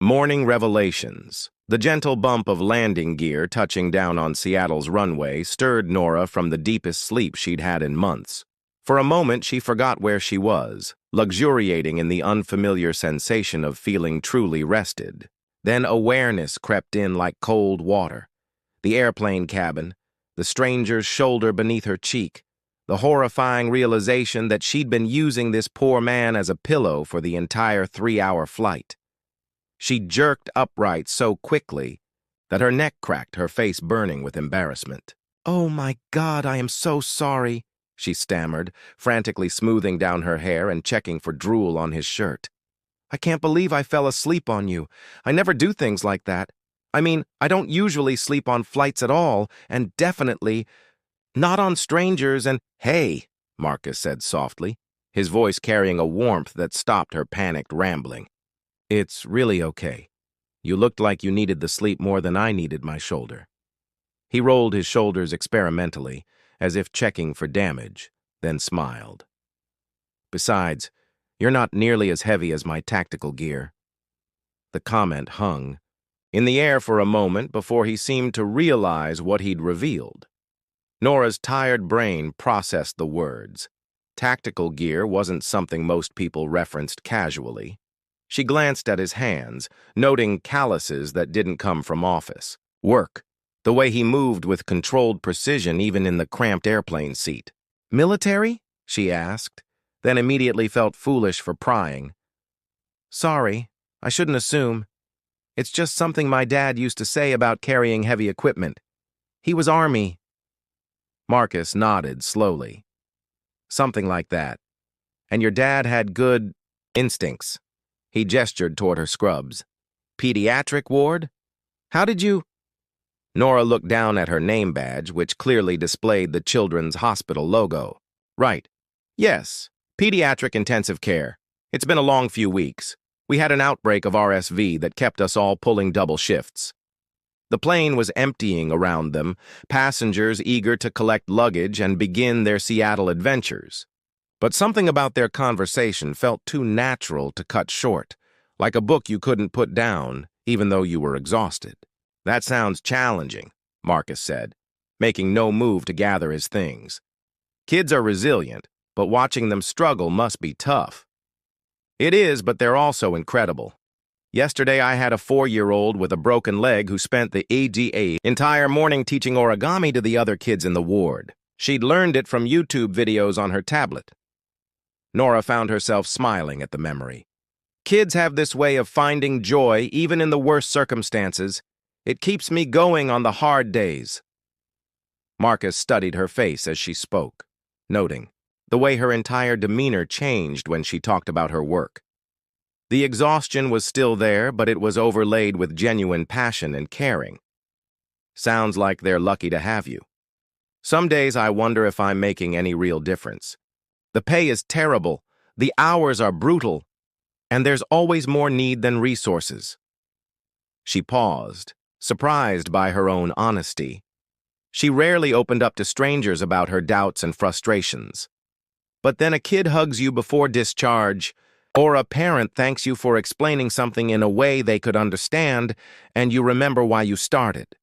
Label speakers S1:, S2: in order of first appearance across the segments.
S1: Morning revelations. The gentle bump of landing gear touching down on Seattle's runway stirred Nora from the deepest sleep she'd had in months. For a moment, she forgot where she was, luxuriating in the unfamiliar sensation of feeling truly rested. Then awareness crept in like cold water. The airplane cabin, the stranger's shoulder beneath her cheek, the horrifying realization that she'd been using this poor man as a pillow for the entire 3-hour flight. She jerked upright so quickly that her neck cracked, her face burning with embarrassment. "Oh my God, I am so sorry," she stammered, frantically smoothing down her hair and checking for drool on his shirt. "I can't believe I fell asleep on you. I never do things like that. I mean, I don't usually sleep on flights at all, and definitely not on strangers and—" "Hey," Marcus said softly, his voice carrying a warmth that stopped her panicked rambling. "It's really okay. You looked like you needed the sleep more than I needed my shoulder." He rolled his shoulders experimentally, as if checking for damage, then smiled. "Besides, you're not nearly as heavy as my tactical gear." The comment hung in the air for a moment before he seemed to realize what he'd revealed. Nora's tired brain processed the words. Tactical gear wasn't something most people referenced casually. She glanced at his hands, noting calluses that didn't come from office work, the way he moved with controlled precision even in the cramped airplane seat. "Military?" she asked, then immediately felt foolish for prying. "Sorry, I shouldn't assume. It's just something my dad used to say about carrying heavy equipment. He was Army." Marcus nodded slowly. "Something like that. And your dad had good instincts." He gestured toward her scrubs. "Pediatric ward? How did you—" Nora looked down at her name badge, which clearly displayed the children's hospital logo. "Right. Yes, pediatric intensive care. It's been a long few weeks. We had an outbreak of RSV that kept us all pulling double shifts." The plane was emptying around them, passengers eager to collect luggage and begin their Seattle adventures. But something about their conversation felt too natural to cut short, like a book you couldn't put down, even though you were exhausted. "That sounds challenging," Marcus said, making no move to gather his things. "Kids are resilient, but watching them struggle must be tough." "It is, but they're also incredible. Yesterday I had a 4-year-old with a broken leg who spent the entire morning teaching origami to the other kids in the ward. She'd learned it from YouTube videos on her tablet." Nora found herself smiling at the memory. "Kids have this way of finding joy even in the worst circumstances. It keeps me going on the hard days." Marcus studied her face as she spoke, noting the way her entire demeanor changed when she talked about her work. The exhaustion was still there, but it was overlaid with genuine passion and caring. "Sounds like they're lucky to have you. Some days I wonder if I'm making any real difference. The pay is terrible, the hours are brutal, and there's always more need than resources." She paused, surprised by her own honesty. She rarely opened up to strangers about her doubts and frustrations. But then a kid hugs you before discharge, or a parent thanks you for explaining something in a way they could understand, and you remember why you started.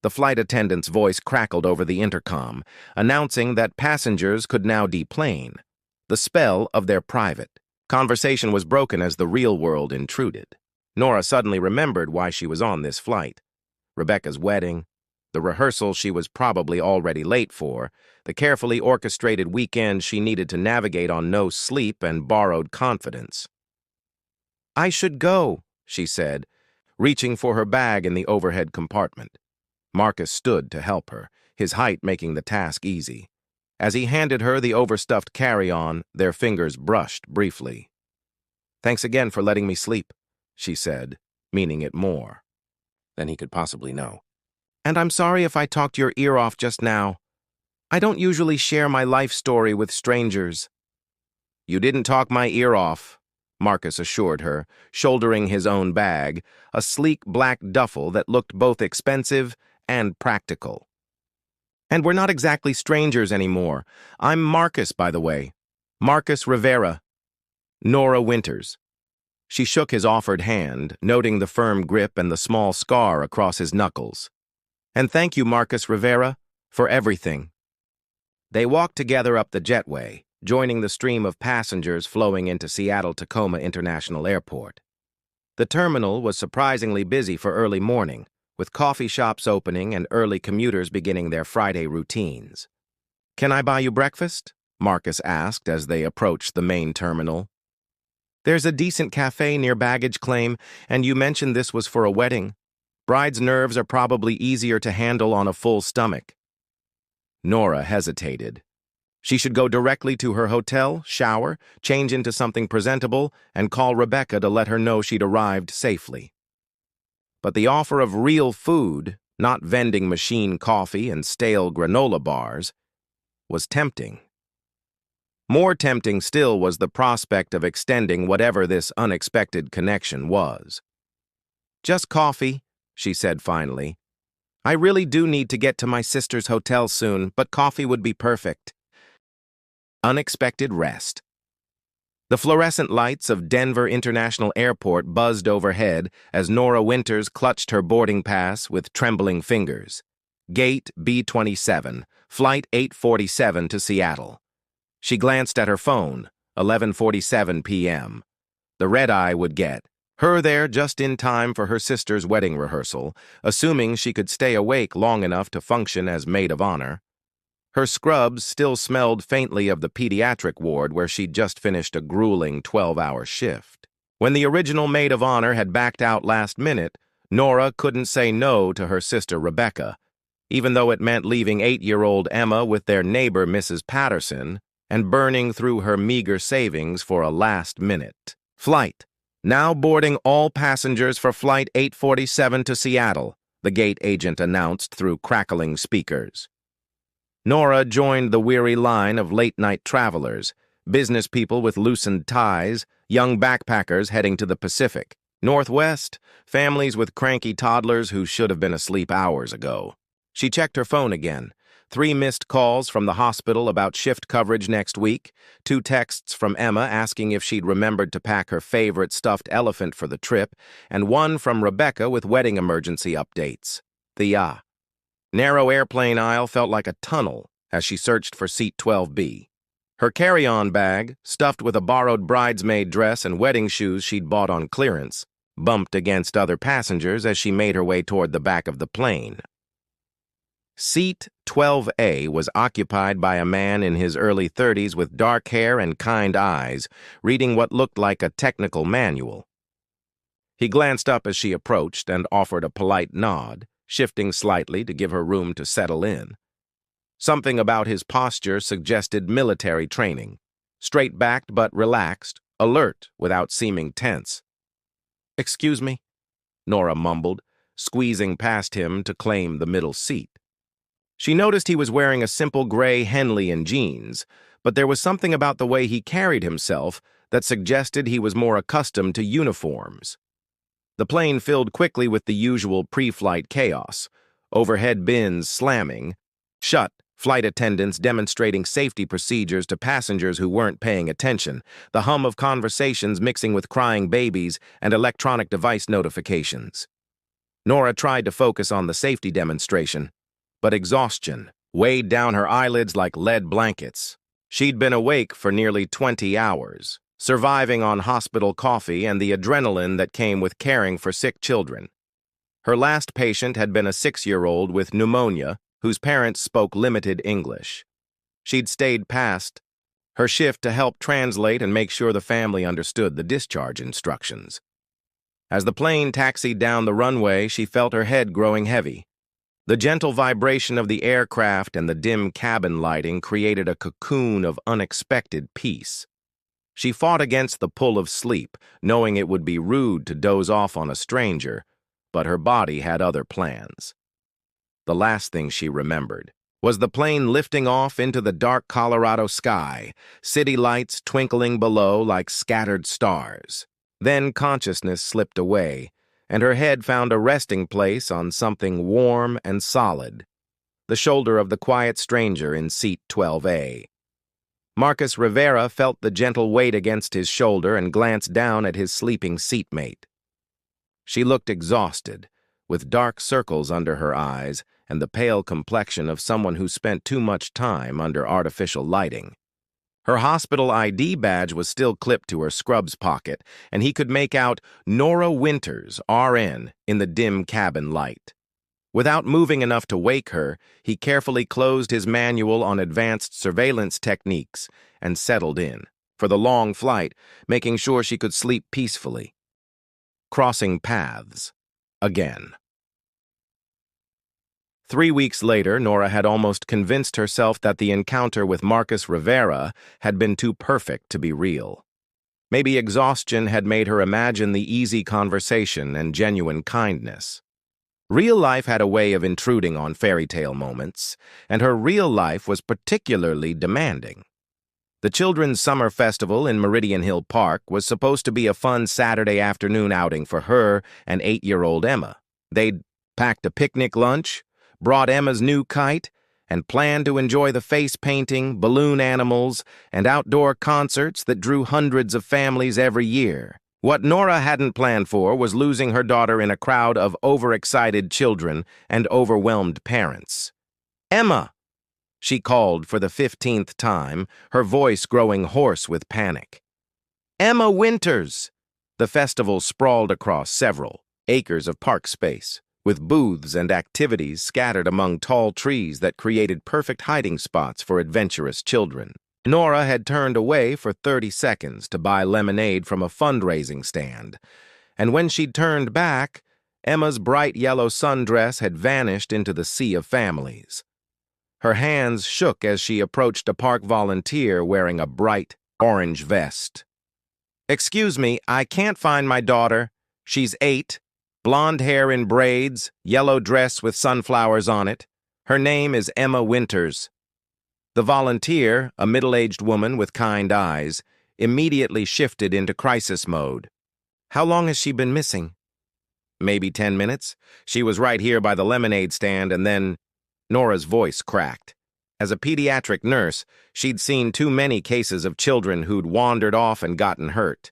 S1: The flight attendant's voice crackled over the intercom, announcing that passengers could now deplane. The spell of their private conversation was broken as the real world intruded. Nora suddenly remembered why she was on this flight. Rebecca's wedding, the rehearsal she was probably already late for, the carefully orchestrated weekend she needed to navigate on no sleep and borrowed confidence. "I should go," she said, reaching for her bag in the overhead compartment. Marcus stood to help her, his height making the task easy. As he handed her the overstuffed carry-on, their fingers brushed briefly. "Thanks again for letting me sleep," she said, meaning it more than he could possibly know. "And I'm sorry if I talked your ear off just now. I don't usually share my life story with strangers." "You didn't talk my ear off," Marcus assured her, shouldering his own bag, a sleek black duffel that looked both expensive and practical. "And we're not exactly strangers anymore. I'm Marcus, by the way. Marcus Rivera. Nora Winters." She shook his offered hand, noting the firm grip and the small scar across his knuckles. "And thank you, Marcus Rivera, for everything." They walked together up the jetway, joining the stream of passengers flowing into Seattle-Tacoma International Airport. The terminal was surprisingly busy for early morning, with coffee shops opening and early commuters beginning their Friday routines. "Can I buy you breakfast?" Marcus asked as they approached the main terminal. "There's a decent cafe near baggage claim, and you mentioned this was for a wedding. Bride's nerves are probably easier to handle on a full stomach." Nora hesitated. She should go directly to her hotel, shower, change into something presentable, and call Rebecca to let her know she'd arrived safely. But the offer of real food, not vending machine coffee and stale granola bars, was tempting. More tempting still was the prospect of extending whatever this unexpected connection was. "Just coffee," she said finally. "I really do need to get to my sister's hotel soon, but coffee would be perfect." Unexpected rest. The fluorescent lights of Denver International Airport buzzed overhead as Nora Winters clutched her boarding pass with trembling fingers. Gate B27, Flight 847 to Seattle. She glanced at her phone, 11:47 p.m. The red-eye would get her there just in time for her sister's wedding rehearsal, assuming she could stay awake long enough to function as maid of honor. Her scrubs still smelled faintly of the pediatric ward where she'd just finished a grueling 12-hour shift. When the original maid of honor had backed out last minute, Nora couldn't say no to her sister Rebecca, even though it meant leaving 8-year-old Emma with their neighbor Mrs. Patterson and burning through her meager savings for a last-minute flight. "Now boarding all passengers for Flight 847 to Seattle," the gate agent announced through crackling speakers. Nora joined the weary line of late-night travelers, business people with loosened ties, young backpackers heading to the Pacific Northwest, families with cranky toddlers who should have been asleep hours ago. She checked her phone again. 3 missed calls from the hospital about shift coverage next week, 2 texts from Emma asking if she'd remembered to pack her favorite stuffed elephant for the trip, and 1 from Rebecca with wedding emergency updates. The narrow airplane aisle felt like a tunnel as she searched for seat 12B. Her carry-on bag, stuffed with a borrowed bridesmaid dress and wedding shoes she'd bought on clearance, bumped against other passengers as she made her way toward the back of the plane. Seat 12A was occupied by a man in his early 30s with dark hair and kind eyes, reading what looked like a technical manual. He glanced up as she approached and offered a polite nod, shifting slightly to give her room to settle in. Something about his posture suggested military training, straight-backed but relaxed, alert without seeming tense. "Excuse me," Nora mumbled, squeezing past him to claim the middle seat. She noticed he was wearing a simple gray Henley jeans, but there was something about the way he carried himself that suggested he was more accustomed to uniforms. The plane filled quickly with the usual pre-flight chaos, overhead bins slamming shut, flight attendants demonstrating safety procedures to passengers who weren't paying attention, the hum of conversations mixing with crying babies, and electronic device notifications. Nora tried to focus on the safety demonstration, but exhaustion weighed down her eyelids like lead blankets. She'd been awake for nearly 20 hours, surviving on hospital coffee and the adrenaline that came with caring for sick children. Her last patient had been a 6-year-old with pneumonia whose parents spoke limited English. She'd stayed past her shift to help translate and make sure the family understood the discharge instructions. As the plane taxied down the runway, she felt her head growing heavy. The gentle vibration of the aircraft and the dim cabin lighting created a cocoon of unexpected peace. She fought against the pull of sleep, knowing it would be rude to doze off on a stranger, but her body had other plans. The last thing she remembered was the plane lifting off into the dark Colorado sky, city lights twinkling below like scattered stars. Then consciousness slipped away, and her head found a resting place on something warm and solid, the shoulder of the quiet stranger in seat 12A. Marcus Rivera felt the gentle weight against his shoulder and glanced down at his sleeping seatmate. She looked exhausted, with dark circles under her eyes and the pale complexion of someone who spent too much time under artificial lighting. Her hospital ID badge was still clipped to her scrubs pocket, and he could make out Nora Winters, RN, in the dim cabin light. Without moving enough to wake her, he carefully closed his manual on advanced surveillance techniques and settled in, for the long flight, making sure she could sleep peacefully. Crossing paths. Again. 3 weeks later, Nora had almost convinced herself that the encounter with Marcus Rivera had been too perfect to be real. Maybe exhaustion had made her imagine the easy conversation and genuine kindness. Real life had a way of intruding on fairy tale moments, and her real life was particularly demanding. The Children's Summer Festival in Meridian Hill Park was supposed to be a fun Saturday afternoon outing for her and 8-year-old Emma. They'd packed a picnic lunch, brought Emma's new kite, and planned to enjoy the face painting, balloon animals, and outdoor concerts that drew hundreds of families every year. What Nora hadn't planned for was losing her daughter in a crowd of overexcited children and overwhelmed parents. "Emma!" she called for the 15th time, her voice growing hoarse with panic. "Emma Winters!" The festival sprawled across several acres of park space, with booths and activities scattered among tall trees that created perfect hiding spots for adventurous children. Nora had turned away for 30 seconds to buy lemonade from a fundraising stand, and when she'd turned back, Emma's bright yellow sundress had vanished into the sea of families. Her hands shook as she approached a park volunteer wearing a bright orange vest. "Excuse me, I can't find my daughter. She's 8. Blonde hair in braids, yellow dress with sunflowers on it. Her name is Emma Winters." The volunteer, a middle-aged woman with kind eyes, immediately shifted into crisis mode. "How long has she been missing?" "Maybe 10 minutes. She was right here by the lemonade stand and then—" Nora's voice cracked. As a pediatric nurse, she'd seen too many cases of children who'd wandered off and gotten hurt.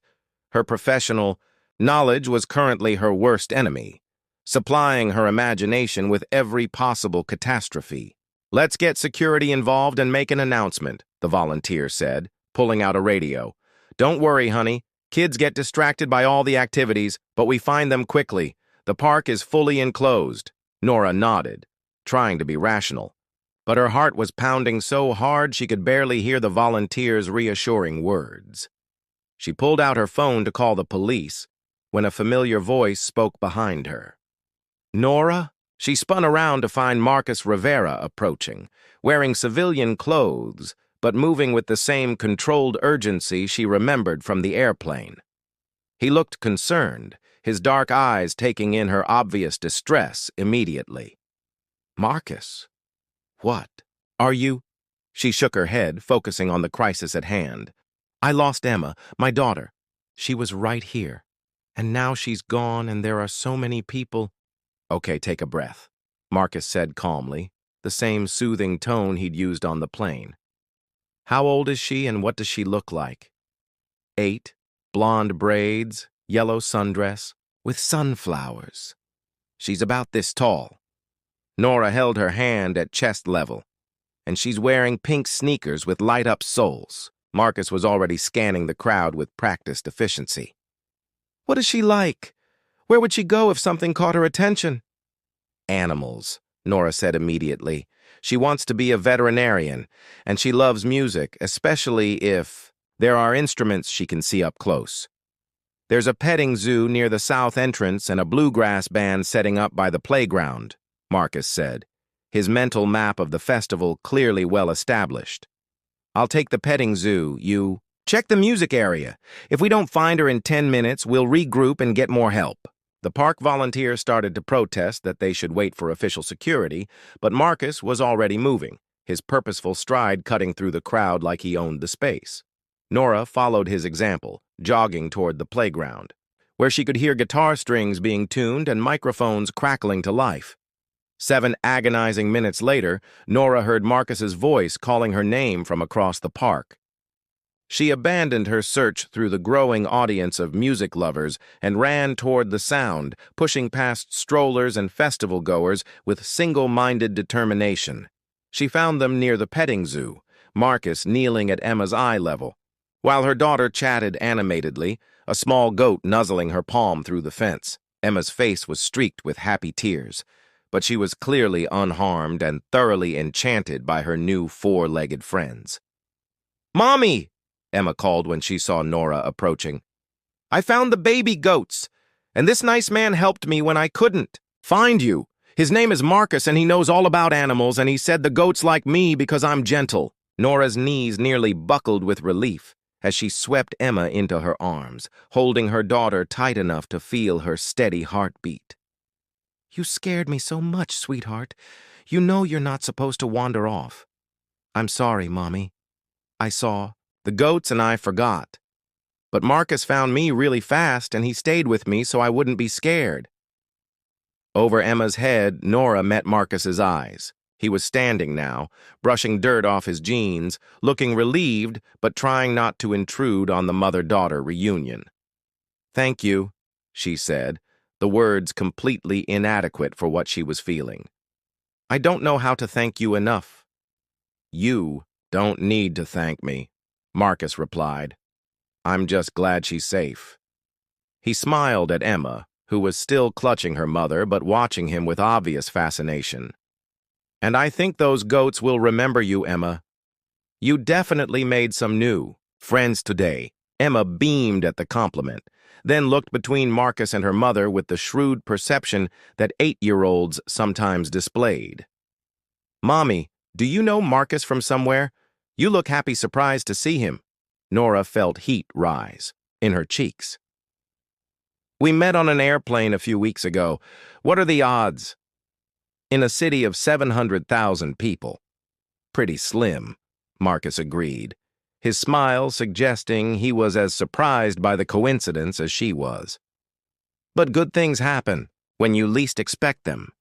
S1: Her professional knowledge was currently her worst enemy, supplying her imagination with every possible catastrophe. "Let's get security involved and make an announcement," the volunteer said, pulling out a radio. "Don't worry, honey. Kids get distracted by all the activities, but we find them quickly. The park is fully enclosed." Nora nodded, trying to be rational, but her heart was pounding so hard she could barely hear the volunteer's reassuring words. She pulled out her phone to call the police when a familiar voice spoke behind her. "Nora?" She spun around to find Marcus Rivera approaching, wearing civilian clothes, but moving with the same controlled urgency she remembered from the airplane. He looked concerned, his dark eyes taking in her obvious distress immediately. "Marcus? What? Are you—" She shook her head, focusing on the crisis at hand. "I lost Emma, my daughter. She was right here. And now she's gone and there are so many people—" "Okay, take a breath," Marcus said calmly, the same soothing tone he'd used on the plane. "How old is she and what does she look like?" 8, blonde braids, yellow sundress, with sunflowers. She's about this tall." Nora held her hand at chest level. "And she's wearing pink sneakers with light-up soles." Marcus was already scanning the crowd with practiced efficiency. "What is she like? Where would she go if something caught her attention?" "Animals," Nora said immediately. "She wants to be a veterinarian, and she loves music, especially if there are instruments she can see up close. There's a petting zoo near the south entrance and a bluegrass band setting up by the playground," Marcus said, his mental map of the festival clearly well established. "I'll take the petting zoo, you check the music area. If we don't find her in 10 minutes, we'll regroup and get more help." The park volunteers started to protest that they should wait for official security, but Marcus was already moving, his purposeful stride cutting through the crowd like he owned the space. Nora followed his example, jogging toward the playground, where she could hear guitar strings being tuned and microphones crackling to life. 7 agonizing minutes later, Nora heard Marcus's voice calling her name from across the park. She abandoned her search through the growing audience of music lovers and ran toward the sound, pushing past strollers and festival-goers with single-minded determination. She found them near the petting zoo, Marcus kneeling at Emma's eye level, while her daughter chatted animatedly, a small goat nuzzling her palm through the fence. Emma's face was streaked with happy tears, but she was clearly unharmed and thoroughly enchanted by her new four-legged friends. "Mommy!" Emma called when she saw Nora approaching. "I found the baby goats, and this nice man helped me when I couldn't find you. His name is Marcus, and he knows all about animals, and he said the goats like me because I'm gentle." Nora's knees nearly buckled with relief as she swept Emma into her arms, holding her daughter tight enough to feel her steady heartbeat. "You scared me so much, sweetheart. You know you're not supposed to wander off." "I'm sorry, Mommy. I saw the goats and I forgot. But Marcus found me really fast and he stayed with me so I wouldn't be scared." Over Emma's head, Nora met Marcus's eyes. He was standing now, brushing dirt off his jeans, looking relieved but trying not to intrude on the mother-daughter reunion. "Thank you," she said, the words completely inadequate for what she was feeling. "I don't know how to thank you enough." "You don't need to thank me," Marcus replied. "I'm just glad she's safe." He smiled at Emma, who was still clutching her mother but watching him with obvious fascination. "And I think those goats will remember you, Emma. You definitely made some new friends today." Emma beamed at the compliment, then looked between Marcus and her mother with the shrewd perception that 8-year-olds sometimes displayed. "Mommy, do you know Marcus from somewhere? You look happy surprised to see him." Nora felt heat rise in her cheeks. "We met on an airplane a few weeks ago. What are the odds?" "In a city of 700,000 people." "Pretty slim," Marcus agreed, his smile suggesting he was as surprised by the coincidence as she was. "But good things happen when you least expect them."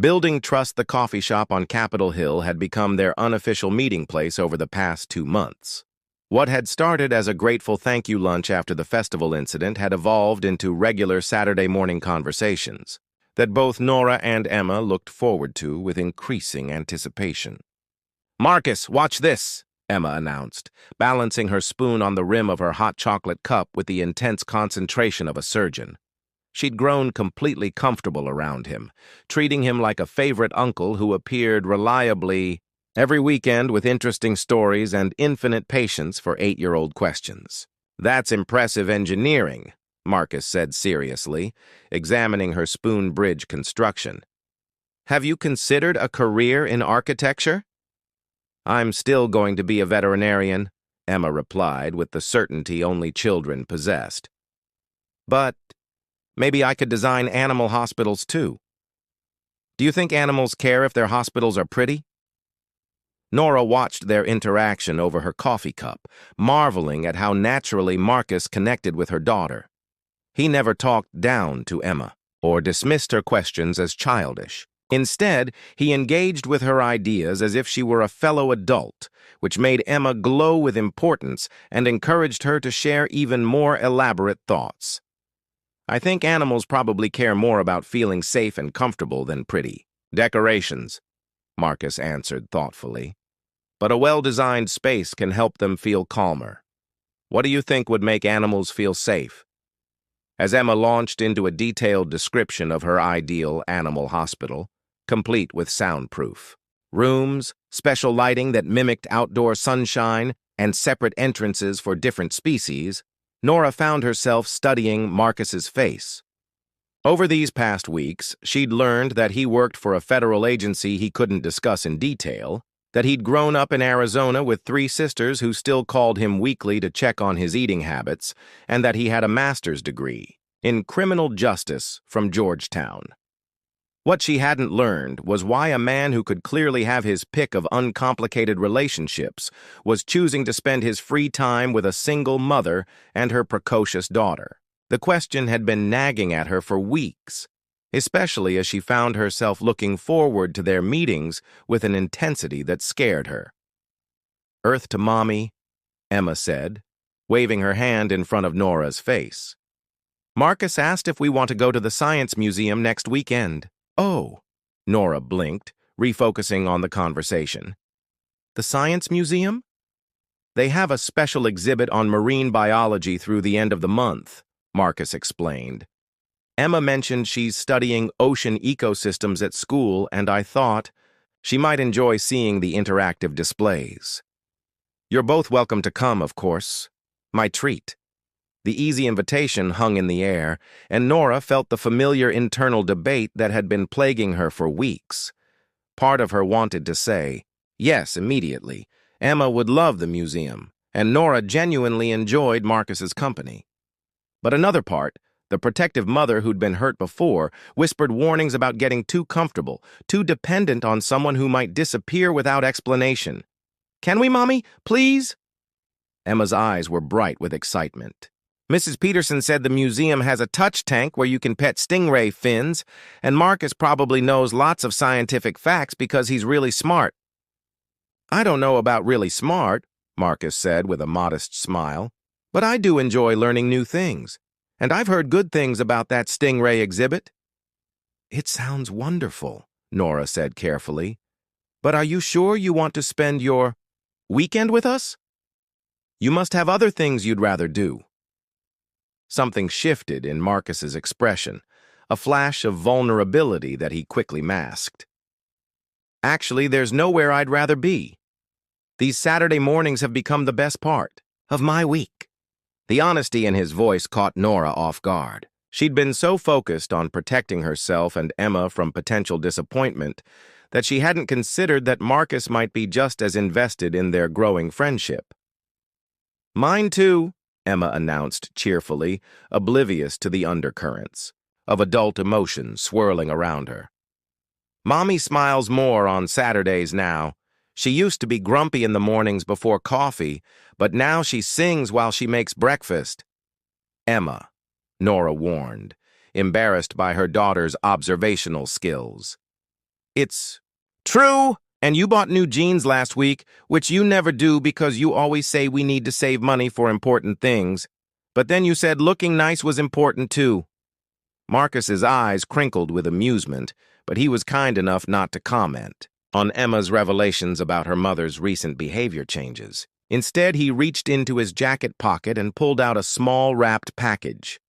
S1: Building Trust, the coffee shop on Capitol Hill, had become their unofficial meeting place over the past 2 months. What had started as a grateful thank you lunch after the festival incident had evolved into regular Saturday morning conversations that both Nora and Emma looked forward to with increasing anticipation. "Marcus, watch this," Emma announced, balancing her spoon on the rim of her hot chocolate cup with the intense concentration of a surgeon. She'd grown completely comfortable around him, treating him like a favorite uncle who appeared reliably every weekend with interesting stories and infinite patience for 8-year-old questions. "That's impressive engineering," Marcus said seriously, examining her spoon bridge construction. "Have you considered a career in architecture?" "I'm still going to be a veterinarian," Emma replied with the certainty only children possessed. "But maybe I could design animal hospitals too." "Do you think animals care if their hospitals are pretty?" Nora watched their interaction over her coffee cup, marveling at how naturally Marcus connected with her daughter. He never talked down to Emma or dismissed her questions as childish. Instead, he engaged with her ideas as if she were a fellow adult, which made Emma glow with importance and encouraged her to share even more elaborate thoughts. "I think animals probably care more about feeling safe and comfortable than pretty decorations," Marcus answered thoughtfully. "But a well-designed space can help them feel calmer. What do you think would make animals feel safe?" As Emma launched into a detailed description of her ideal animal hospital, complete with soundproof rooms, special lighting that mimicked outdoor sunshine, and separate entrances for different species, Nora found herself studying Marcus's face. Over these past weeks, she'd learned that he worked for a federal agency he couldn't discuss in detail, that he'd grown up in Arizona with 3 sisters who still called him weekly to check on his eating habits, and that he had a master's degree in criminal justice from Georgetown. What she hadn't learned was why a man who could clearly have his pick of uncomplicated relationships was choosing to spend his free time with a single mother and her precocious daughter. The question had been nagging at her for weeks, especially as she found herself looking forward to their meetings with an intensity that scared her. "Earth to Mommy," Emma said, waving her hand in front of Nora's face. Marcus asked if we want to go to the Science Museum next weekend. Oh, Nora blinked, refocusing on the conversation. The Science Museum? They have a special exhibit on marine biology through the end of the month, Marcus explained. Emma mentioned she's studying ocean ecosystems at school, and I thought she might enjoy seeing the interactive displays. You're both welcome to come, of course. My treat. The easy invitation hung in the air, and Nora felt the familiar internal debate that had been plaguing her for weeks. Part of her wanted to say, yes, immediately. Emma would love the museum, and Nora genuinely enjoyed Marcus's company. But another part, the protective mother who'd been hurt before, whispered warnings about getting too comfortable, too dependent on someone who might disappear without explanation. Can we, Mommy? Please? Emma's eyes were bright with excitement. Mrs. Peterson said the museum has a touch tank where you can pet stingray fins, and Marcus probably knows lots of scientific facts because he's really smart. I don't know about really smart, Marcus said with a modest smile, but I do enjoy learning new things, and I've heard good things about that stingray exhibit. It sounds wonderful, Nora said carefully, but are you sure you want to spend your weekend with us? You must have other things you'd rather do. Something shifted in Marcus's expression, a flash of vulnerability that he quickly masked. Actually, there's nowhere I'd rather be. These Saturday mornings have become the best part of my week. The honesty in his voice caught Nora off guard. She'd been so focused on protecting herself and Emma from potential disappointment that she hadn't considered that Marcus might be just as invested in their growing friendship. Mine too, Emma announced cheerfully, oblivious to the undercurrents of adult emotion swirling around her. Mommy smiles more on Saturdays now. She used to be grumpy in the mornings before coffee, but now she sings while she makes breakfast. Emma, Nora warned, embarrassed by her daughter's observational skills. It's true, and you bought new jeans last week, which you never do because you always say we need to save money for important things. But then you said looking nice was important too. Marcus's eyes crinkled with amusement, but he was kind enough not to comment on Emma's revelations about her mother's recent behavior changes. Instead, he reached into his jacket pocket and pulled out a small wrapped package.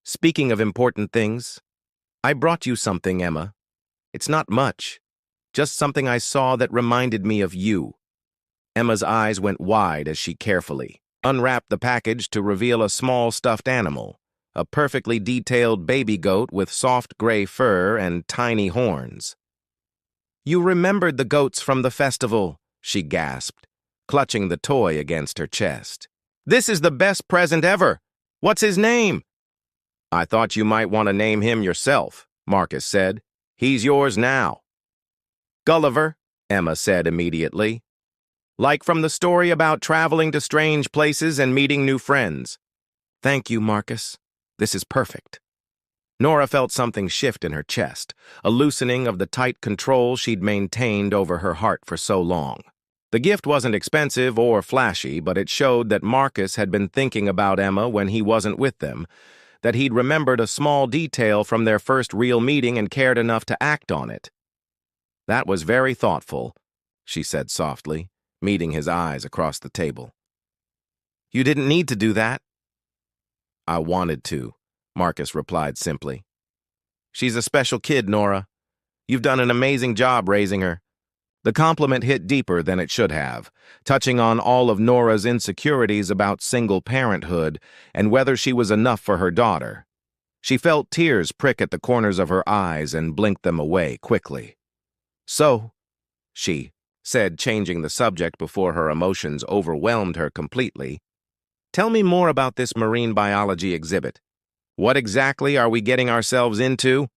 S1: Speaking of important things, I brought you something, Emma. It's not much, just something I saw that reminded me of you. Emma's eyes went wide as she carefully unwrapped the package to reveal a small stuffed animal, a perfectly detailed baby goat with soft gray fur and tiny horns. You remembered the goats from the festival, she gasped, clutching the toy against her chest. This is the best present ever. What's his name? I thought you might want to name him yourself, Marcus said. He's yours now. Gulliver, Emma said immediately. Like from the story about traveling to strange places and meeting new friends. Thank you, Marcus. This is perfect. Nora felt something shift in her chest, a loosening of the tight control she'd maintained over her heart for so long. The gift wasn't expensive or flashy, but it showed that Marcus had been thinking about Emma when he wasn't with them, that he'd remembered a small detail from their first real meeting and cared enough to act on it. That was very thoughtful, she said softly, meeting his eyes across the table. You didn't need to do that. I wanted to, Marcus replied simply. She's a special kid, Nora. You've done an amazing job raising her. The compliment hit deeper than it should have, touching on all of Nora's insecurities about single parenthood and whether she was enough for her daughter. She felt tears prick at the corners of her eyes and blinked them away quickly. So, she said, changing the subject before her emotions overwhelmed her completely, tell me more about this marine biology exhibit. What exactly are we getting ourselves into?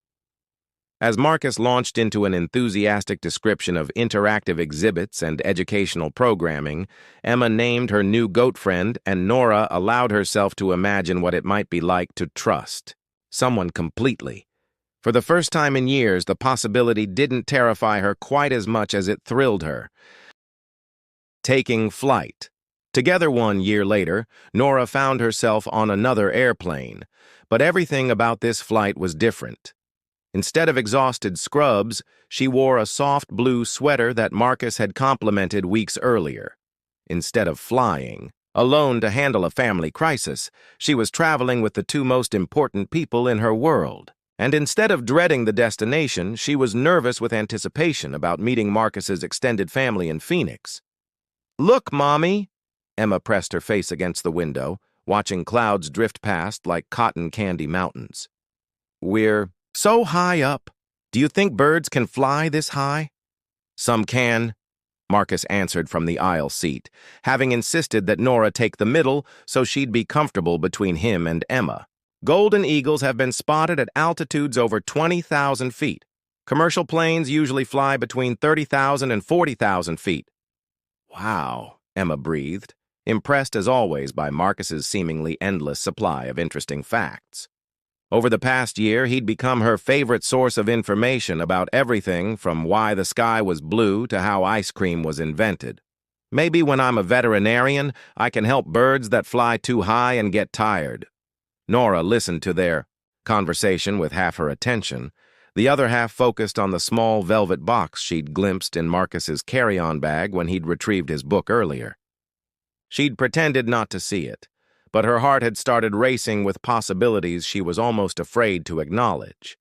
S1: As Marcus launched into an enthusiastic description of interactive exhibits and educational programming, Emma named her new goat friend, and Nora allowed herself to imagine what it might be like to trust someone completely. For the first time in years, the possibility didn't terrify her quite as much as it thrilled her. Taking flight. Together 1 year later, Nora found herself on another airplane, but everything about this flight was different. Instead of exhausted scrubs, she wore a soft blue sweater that Marcus had complimented weeks earlier. Instead of flying, alone to handle a family crisis, she was traveling with the two most important people in her world. And instead of dreading the destination, she was nervous with anticipation about meeting Marcus's extended family in Phoenix. "Look, Mommy!" Emma pressed her face against the window, watching clouds drift past like cotton candy mountains. "We're so high up. Do you think birds can fly this high?" "Some can," Marcus answered from the aisle seat, having insisted that Nora take the middle so she'd be comfortable between him and Emma. "Golden eagles have been spotted at altitudes over 20,000 feet. Commercial planes usually fly between 30,000 and 40,000 feet. "Wow," Emma breathed, impressed as always by Marcus's seemingly endless supply of interesting facts. Over the past year, he'd become her favorite source of information about everything from why the sky was blue to how ice cream was invented. "Maybe when I'm a veterinarian, I can help birds that fly too high and get tired." Nora listened to their conversation with half her attention. The other half focused on the small velvet box she'd glimpsed in Marcus's carry-on bag when he'd retrieved his book earlier. She'd pretended not to see it, but her heart had started racing with possibilities she was almost afraid to acknowledge.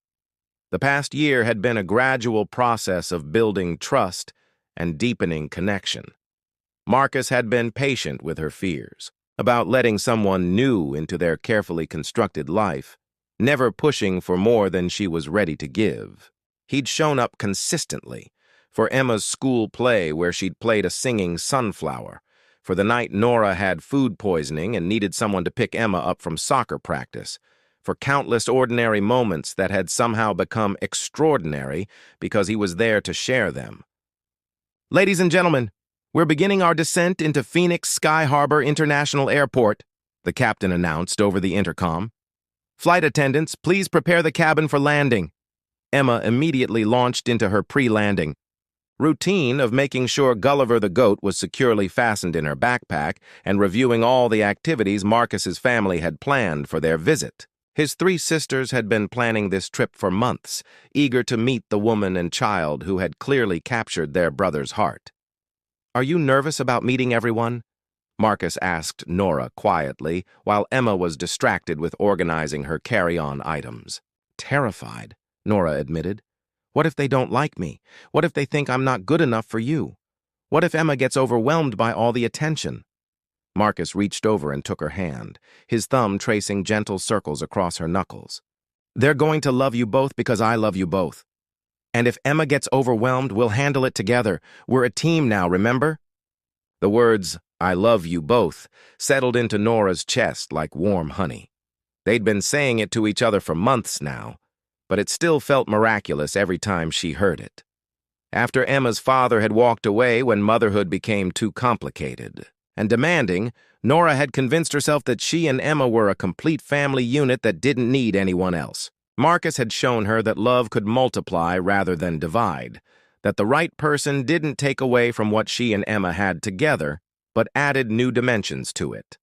S1: The past year had been a gradual process of building trust and deepening connection. Marcus had been patient with her fears about letting someone new into their carefully constructed life, never pushing for more than she was ready to give. He'd shown up consistently, for Emma's school play where she'd played a singing sunflower, for the night Nora had food poisoning and needed someone to pick Emma up from soccer practice, for countless ordinary moments that had somehow become extraordinary because he was there to share them. "Ladies and gentlemen, we're beginning our descent into Phoenix Sky Harbor International Airport," the captain announced over the intercom. "Flight attendants, please prepare the cabin for landing." Emma immediately launched into her pre-landing routine of making sure Gulliver the goat was securely fastened in her backpack and reviewing all the activities Marcus's family had planned for their visit. His three sisters had been planning this trip for months, eager to meet the woman and child who had clearly captured their brother's heart. "Are you nervous about meeting everyone?" Marcus asked Nora quietly, while Emma was distracted with organizing her carry-on items. "Terrified," Nora admitted. "What if they don't like me? What if they think I'm not good enough for you? What if Emma gets overwhelmed by all the attention?" Marcus reached over and took her hand, his thumb tracing gentle circles across her knuckles. "They're going to love you both because I love you both. And if Emma gets overwhelmed, we'll handle it together. We're a team now, remember?" The words, "I love you both," settled into Nora's chest like warm honey. They'd been saying it to each other for months now, but it still felt miraculous every time she heard it. After Emma's father had walked away when motherhood became too complicated and demanding, Nora had convinced herself that she and Emma were a complete family unit that didn't need anyone else. Marcus had shown her that love could multiply rather than divide, that the right person didn't take away from what she and Emma had together, but added new dimensions to it.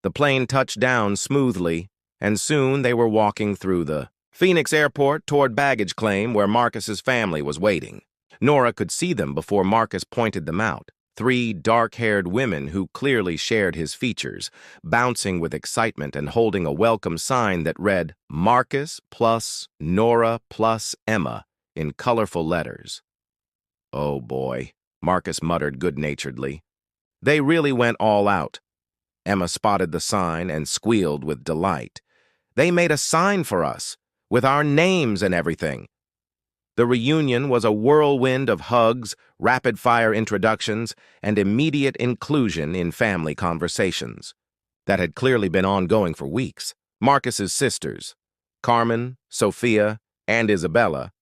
S1: The plane touched down smoothly, and soon they were walking through the Phoenix airport toward baggage claim where Marcus's family was waiting. Nora could see them before Marcus pointed them out. Three dark-haired women who clearly shared his features, bouncing with excitement and holding a welcome sign that read Marcus plus Nora plus Emma in colorful letters. "Oh boy," Marcus muttered good-naturedly. "They really went all out." Emma spotted the sign and squealed with delight. "They made a sign for us, with our names and everything." The reunion was a whirlwind of hugs, rapid-fire introductions, and immediate inclusion in family conversations that had clearly been ongoing for weeks. Marcus's sisters, Carmen, Sophia, and Isabella,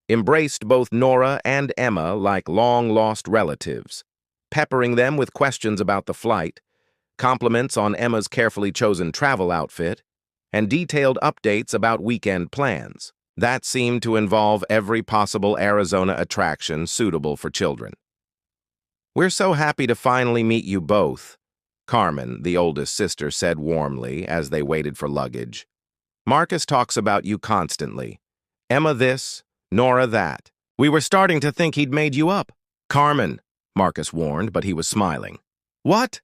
S1: embraced both Nora and Emma like long-lost relatives, peppering them with questions about the flight, compliments on Emma's carefully chosen travel outfit, and detailed updates about weekend plans. That seemed to involve every possible Arizona attraction suitable for children. "We're so happy to finally meet you both," Carmen, the oldest sister, said warmly as they waited for luggage. Marcus talks about you constantly. Emma this, Nora that. We were starting to think he'd made you up. Carmen, Marcus warned, but he was smiling. What?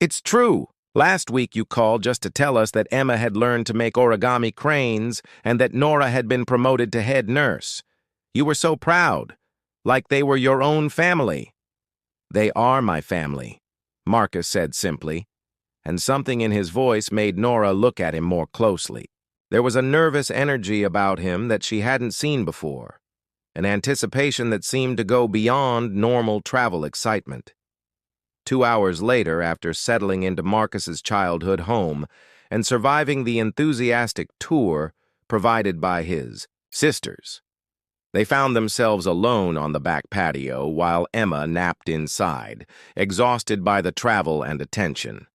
S1: It's true. Last week you called just to tell us that Emma had learned to make origami cranes and that Nora had been promoted to head nurse. You were so proud, like they were your own family. They are my family, Marcus said simply, and something in his voice made Nora look at him more closely. There was a nervous energy about him that she hadn't seen before, an anticipation that seemed to go beyond normal travel excitement. 2 hours later, after settling into Marcus's childhood home and surviving the enthusiastic tour provided by his sisters, they found themselves alone on the back patio while Emma napped inside, exhausted by the travel and attention.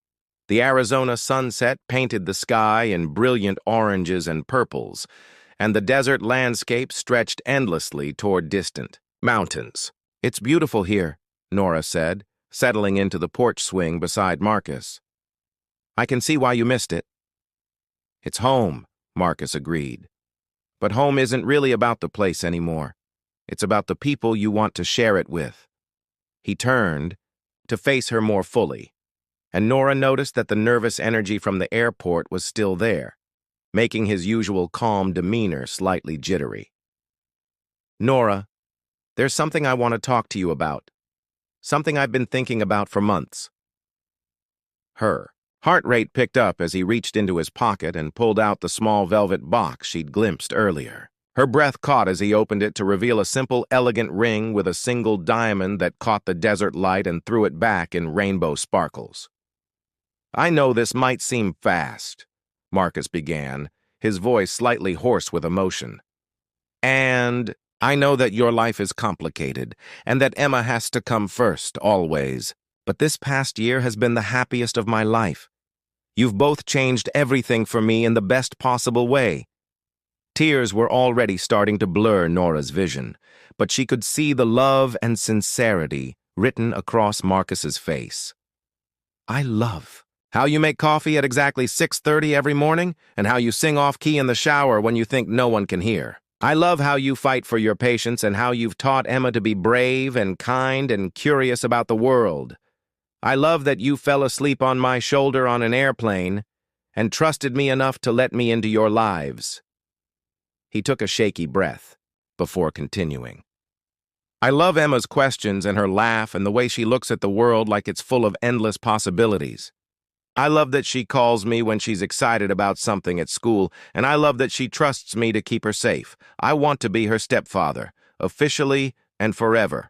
S1: The Arizona sunset painted the sky in brilliant oranges and purples, and the desert landscape stretched endlessly toward distant mountains. It's beautiful here, Nora said, settling into the porch swing beside Marcus. I can see why you missed it. It's home, Marcus agreed. But home isn't really about the place anymore. It's about the people you want to share it with. He turned to face her more fully, and Nora noticed that the nervous energy from the airport was still there, making his usual calm demeanor slightly jittery. Nora, there's something I want to talk to you about. Something I've been thinking about for months. Her heart rate picked up as he reached into his pocket and pulled out the small velvet box she'd glimpsed earlier. Her breath caught as he opened it to reveal a simple, elegant ring with a single diamond that caught the desert light and threw it back in rainbow sparkles. I know this might seem fast, Marcus began, his voice slightly hoarse with emotion. And I know that your life is complicated, and that Emma has to come first, always. But this past year has been the happiest of my life. You've both changed everything for me in the best possible way. Tears were already starting to blur Nora's vision, but she could see the love and sincerity written across Marcus's face. I love how you make coffee at exactly 6:30 every morning, and how you sing off-key in the shower when you think no one can hear. I love how you fight for your patients and how you've taught Emma to be brave and kind and curious about the world. I love that you fell asleep on my shoulder on an airplane and trusted me enough to let me into your lives. He took a shaky breath before continuing. I love Emma's questions and her laugh and the way she looks at the world like it's full of endless possibilities. I love that she calls me when she's excited about something at school, and I love that she trusts me to keep her safe. I want to be her stepfather, officially and forever.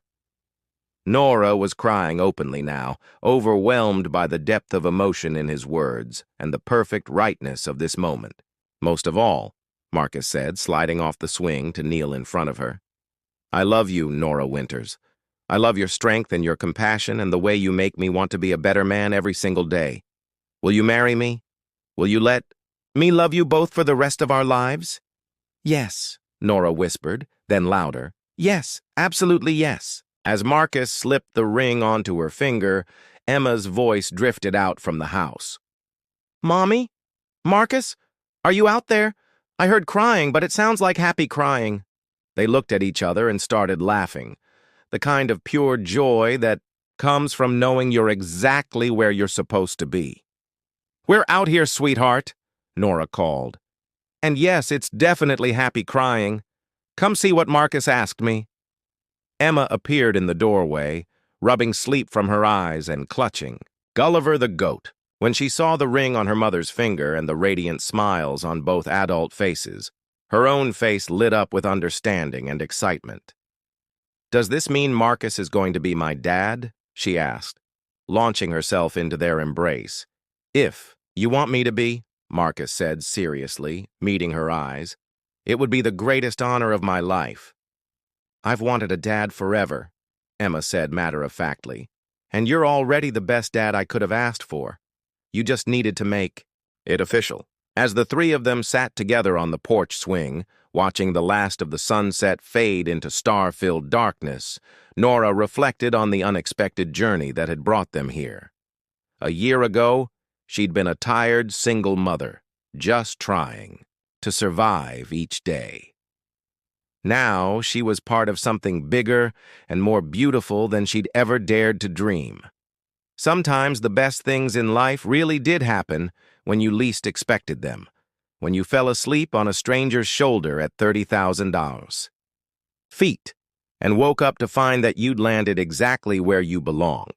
S1: Nora was crying openly now, overwhelmed by the depth of emotion in his words and the perfect rightness of this moment. Most of all, Marcus said, sliding off the swing to kneel in front of her. I love you, Nora Winters. I love your strength and your compassion and the way you make me want to be a better man every single day. Will you marry me? Will you let me love you both for the rest of our lives? Yes, Nora whispered, then louder. Yes, absolutely yes. As Marcus slipped the ring onto her finger, Emma's voice drifted out from the house. Mommy? Marcus? Are you out there? I heard crying, but it sounds like happy crying. They looked at each other and started laughing, the kind of pure joy that comes from knowing you're exactly where you're supposed to be. We're out here, sweetheart, Nora called. And yes, it's definitely happy crying. Come see what Marcus asked me. Emma appeared in the doorway, rubbing sleep from her eyes and clutching Gulliver the goat. When she saw the ring on her mother's finger and the radiant smiles on both adult faces, her own face lit up with understanding and excitement. Does this mean Marcus is going to be my dad? She asked, launching herself into their embrace. If you want me to be, Marcus said seriously, meeting her eyes, it would be the greatest honor of my life. I've wanted a dad forever, Emma said matter-of-factly, and you're already the best dad I could have asked for. You just needed to make it official. As the three of them sat together on the porch swing, watching the last of the sunset fade into star-filled darkness, Nora reflected on the unexpected journey that had brought them here. A year ago, she'd been a tired single mother, just trying to survive each day. Now she was part of something bigger and more beautiful than she'd ever dared to dream. Sometimes the best things in life really did happen when you least expected them, when you fell asleep on a stranger's shoulder at $30,000 feet and woke up to find that you'd landed exactly where you belong.